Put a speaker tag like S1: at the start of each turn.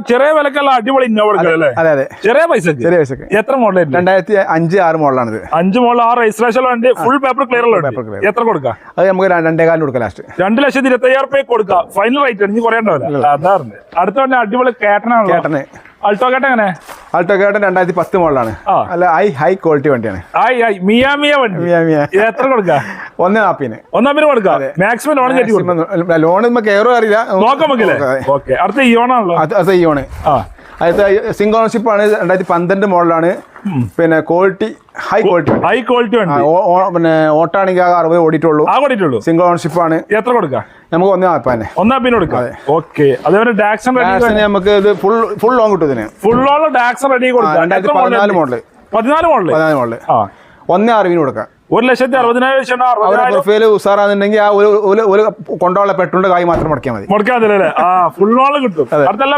S1: ചെറിയ വിലക്കുള്ള അടിപൊളി ഇന്നോവ കൊടുക്കല്ലേ?
S2: അതെ അതെ,
S1: ചെറിയ പൈസക്ക്. എത്ര മോഡൽ?
S2: 2005-6 മോഡലാണിത്.
S1: 5 മോഡൽ 6 രജിസ്ട്രേഷൻ വണ്ടി, ഫുൾ പേപ്പർ ക്ലിയർ ഉള്ള എത്ര കൊടുക്കാം?
S2: അത് നമുക്ക് 2.25 കൊടുക്കാം. ലാസ്റ്റ്
S1: 2,25,000 കൊടുക്കാം. ഫൈനൽ റേറ്റ് ഇനി കുറയണ്ടാവില്ല. അതാണ് അടുത്ത വണ്ടി അടിപൊളി കേട്ടനാണ്.
S2: കേട്ടന്
S1: അൾട്ടോ കേട്ടൻ എങ്ങനെ?
S2: ആൾട്ടോ കേട്ടൻ 2010 മോഡലാണ്. അല്ല ഹൈ ക്വാളിറ്റി വണ്ടിയാണ്.
S1: മിയ വണ്ടി എത്ര കൊടുക്കാം?
S2: 1.40.
S1: 1.40 കൊടുക്കാം. മാക്സിമം ലോൺ കയറ്റി
S2: ലോൺ നമുക്ക് കയറോ അറിയില്ല,
S1: നോക്കാം നമുക്കല്ലേ. ഓക്കെ, അടുത്ത ഇയോണാണല്ലോ.
S2: അത് ഇയോണ്. അടുത്ത സിംഗിൾ ഓണർഷിപ്പ് ആണ്. 2012 മോഡലാണ്. പിന്നെ ക്വാളിറ്റി ഹൈ ക്വാളിറ്റി വണ്ടി. പിന്നെ ഓട്ടാണെങ്കിൽ 60 ഓടിയിട്ടുള്ളൂ. സിംഗിൾ ഓണർഷിപ്പ് ആണ്.
S1: എത്ര കൊടുക്കാം?
S2: നമുക്ക് 1.40.
S1: 1.40 കൊടുക്കാം. ഓക്കെ, അതേപോലെ ഡാക്സൺ
S2: നമുക്ക് ഇത് ഫുൾ ലോൺ കിട്ടും. ഇതിന്
S1: ഫുൾ ലോൺ ഡാക്സൺ റെഡി കൊടുക്കാം.
S2: 2014 മോഡല്.
S1: 14 മോഡല്
S2: 1.60 കൊടുക്കാം.
S1: 1,60,000
S2: പ്രൊഫൈൽ ഉസാറാന്നുണ്ടെങ്കിൽ ആ ഒരു കൊണ്ടുള്ള പെട്രോളിന്റെ കായ് മാത്രം മുടക്കിയാൽ മതി.
S1: മുടക്കാതില്ലേ? ഫുൾ ലോൺ കിട്ടും. അടുത്തെല്ലാം